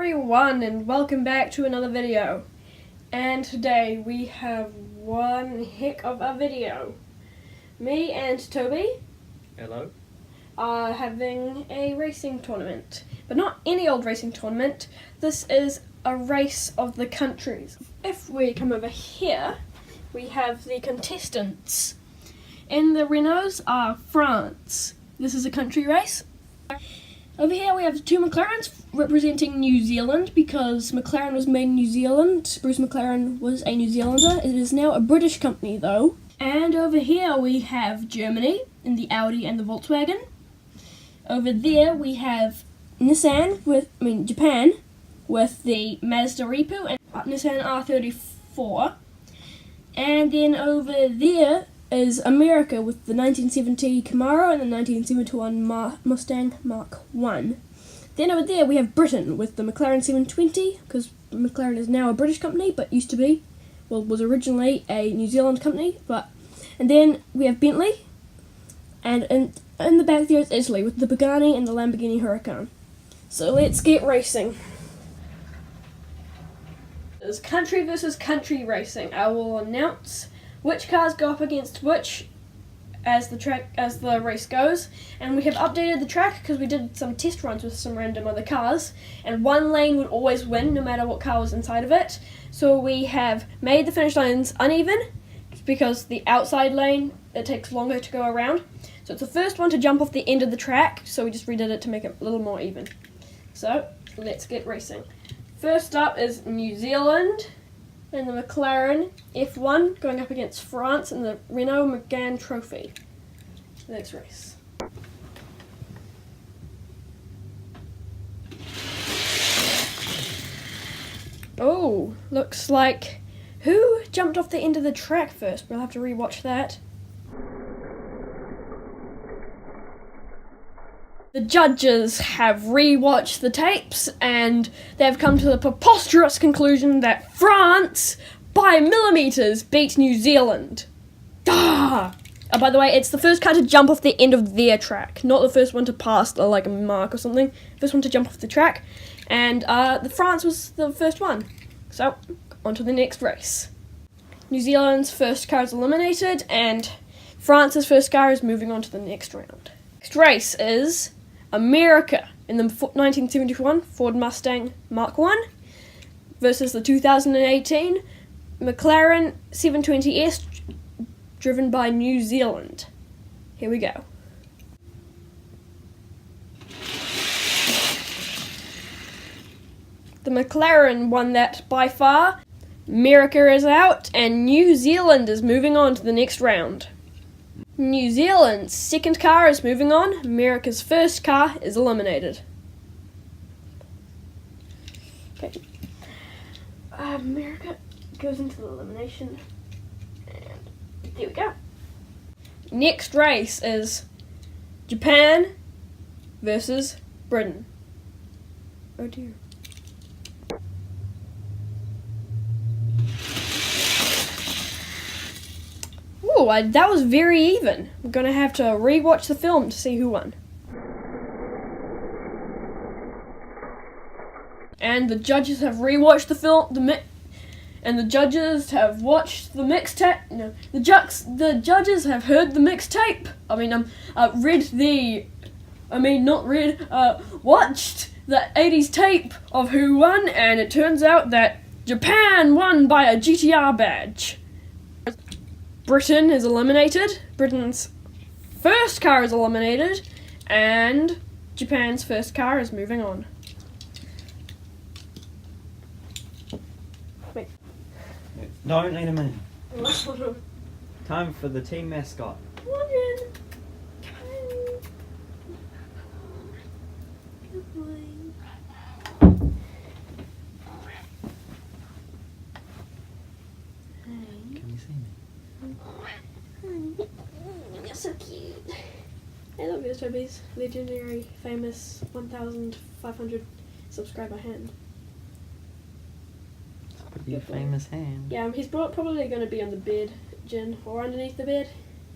everyone, and welcome back to another video. And today we have one heck of a video. Me and Toby Hello. are having a racing tournament, but not any old racing tournament. This is a race of the countries. If we come over here, we have the contestants. And the Renaults are France. This is a country race. Over here we have two McLarens representing New Zealand because McLaren was made in New Zealand. Bruce McLaren was a New Zealander. It is now a British company though. And over here we have Germany in the Audi and the Volkswagen. Over there we have Japan with the Mazda Repo and Nissan R34. And then over there is America with the 1970 Camaro and the 1971 Mustang Mark I. Then over there we have Britain with the McLaren 720, because McLaren is now a British company, but used to be, well, was originally a New Zealand company. And then we have Bentley, and in the back there is Italy with the Pagani and the Lamborghini Huracan. So let's get racing. It's country versus country racing. I will announce which cars go up against which as the race goes, and we have updated the track because we did some test runs with some random other cars, and one lane would always win no matter what car was inside of it. So we have made the finish lines uneven because the outside lane, it takes longer to go around. So it's the first one to jump off the end of the track, so we just redid it to make it a little more even. So let's get racing. First up is New Zealand and the McLaren F1 going up against France in the Renault Megane Trophy. Let's race. Oh, looks like who jumped off the end of the track first? We'll have to rewatch that. The judges have rewatched the tapes and they've come to the preposterous conclusion that France, by millimetres, beat New Zealand. By the way, it's the first car to jump off the end of their track, not the first one to pass like a mark or something. First one to jump off the track, and the France was the first one. So, on to the next race. New Zealand's first car is eliminated, and France's first car is moving on to the next round. Next race is America in the 1971 Ford Mustang Mark I versus the 2018 McLaren 720S driven by New Zealand. Here we go. The McLaren won that by far. America is out and New Zealand is moving on to the next round. New Zealand's second car is moving on. America's first car is eliminated. Okay. America goes into the elimination. And there we go. Next race is Japan versus Britain. Oh dear. Ooh, that was very even. I'm gonna have to rewatch the film to see who won. And the judges have rewatched the film, and the judges have watched the mixtape. No, the judges have heard the mixtape. Watched the 80s tape of who won, and it turns out that Japan won by a GTR badge. Britain is eliminated. Britain's first car is eliminated, and Japan's first car is moving on. Wait. Don't lead him in. Time for the team mascot. Can you see me? You're so cute. I love yours, Toby's legendary, famous 1,500 subscriber hand. Pretty famous hand. Yeah, he's probably going to be on the bed, Jen, or underneath the bed.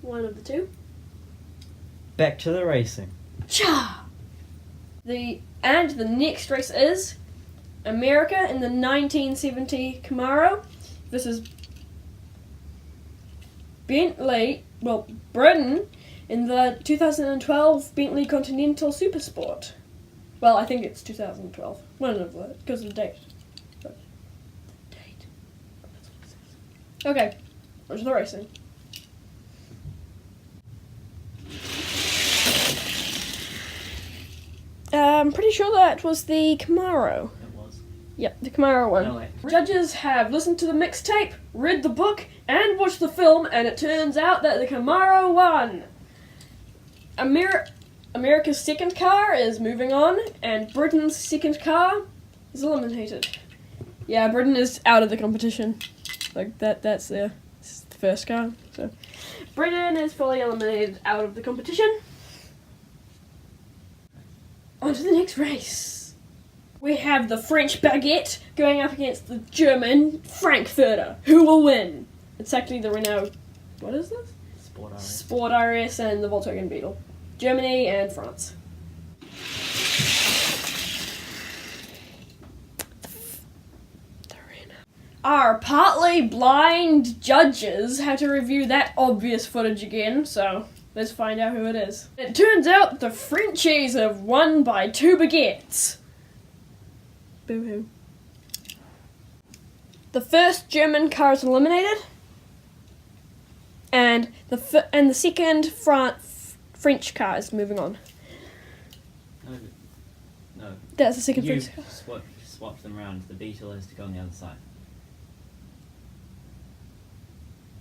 One of the two. Back to the racing. Cha! The next race is America in the 1970 Camaro versus Britain in the 2012 Bentley Continental Supersport. Well, I think it's 2012. One of them, because of the date. But the date. That's what it says. Okay, where's the racing? I'm pretty sure that was the Camaro. It was. Yep, the Camaro one. No way. Judges have listened to the mixtape, read the book, and watched the film, and it turns out that the Camaro won. America's second car is moving on, and Britain's second car is eliminated. Yeah, Britain is out of the competition. Like, that's the first car. So, Britain is fully eliminated out of the competition. On to the next race. We have the French Baguette going up against the German Frankfurter. Who will win? It's actually the Renault... What is this? Sport RS and the Volkswagen Beetle. Germany and France. Our partly blind judges had to review that obvious footage again, so let's find out who it is. It turns out the Frenchies have won by 2 baguettes. Boo-hoo. The first German car is eliminated, and the second French car is moving on. No. That's the second You French car. swap them around. The Beetle has to go on the other side.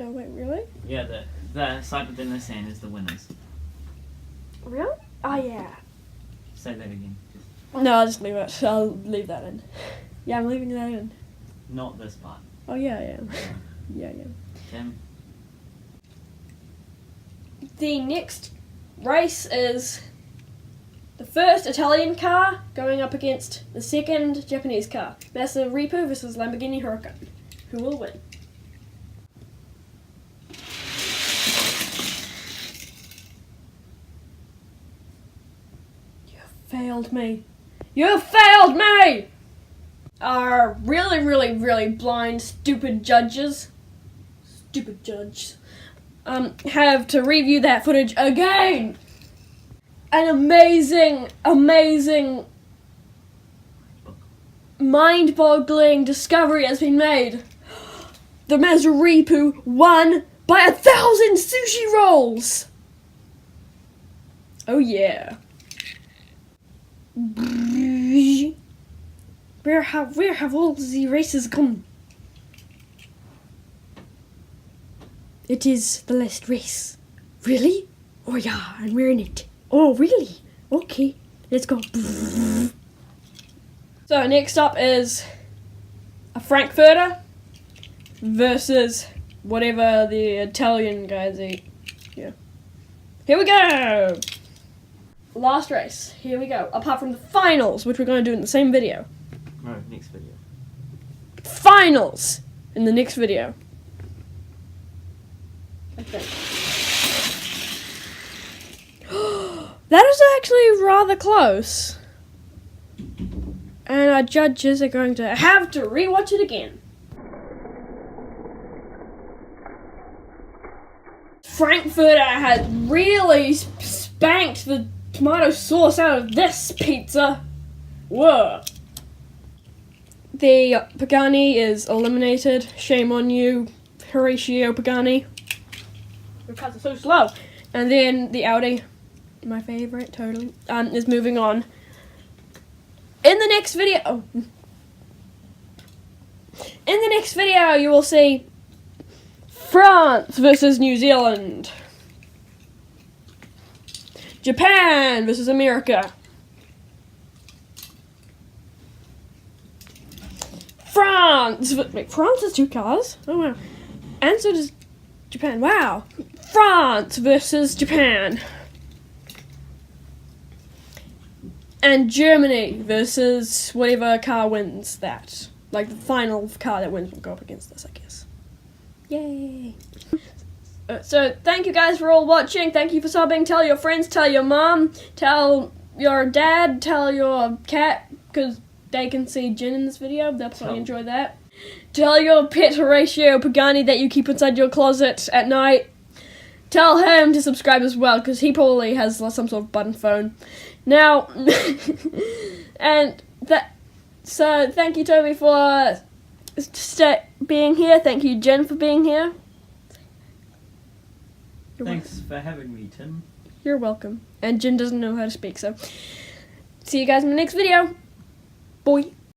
Oh wait, really? Yeah, the side with the Nissan is the winners. Really? Oh yeah. Say that again. No, I'll just leave it. I'll leave that in. Yeah, I'm leaving that in. Not this part. Oh yeah, I am. Yeah, I am. Tim? The next race is the first Italian car going up against the second Japanese car. Mazda Repo versus Lamborghini Huracan. Who will win? You failed me. You failed me! Our really, really, really blind, stupid judges have to review that footage again. An amazing, mind-boggling discovery has been made. The Mazda Repo won by 1,000 sushi rolls. Oh yeah. Where have all the races gone? It is the last race. Really? Oh yeah, and we're in it. Oh really? Okay, let's go. So next up is a Frankfurter versus whatever the Italian guys eat. Yeah. Here we go! Last race. Here we go. Apart from the finals, which we're going to do in the same video. No, next video. Finals! In the next video. I think. That is actually rather close. And our judges are going to have to rewatch it again. Frankfurter had really spanked the tomato sauce out of this pizza. Whoa. The Pagani is eliminated. Shame on you, Horacio Pagani. Your cars are so slow. And then the Audi, my favorite, totally, is moving on. In the next video, you will see France versus New Zealand. Japan versus America. France. Wait, France has 2 cars? Oh wow. And so does Japan. Wow. France versus Japan. And Germany versus whatever car wins that. Like the final car that wins will go up against this, I guess. Yay. So thank you guys for all watching. Thank you for subbing. Tell your friends, tell your mom, tell your dad, tell your cat, because they can see Jen in this video. They'll probably enjoy that. Tell your pet Horacio Pagani that you keep inside your closet at night. Tell him to subscribe as well, because he probably has some sort of button phone. Now, so thank you, Toby, for being here. Thank you, Jen, for being here. Thanks for having me, Tim. You're welcome. And Jen doesn't know how to speak, so see you guys in the next video. Bye.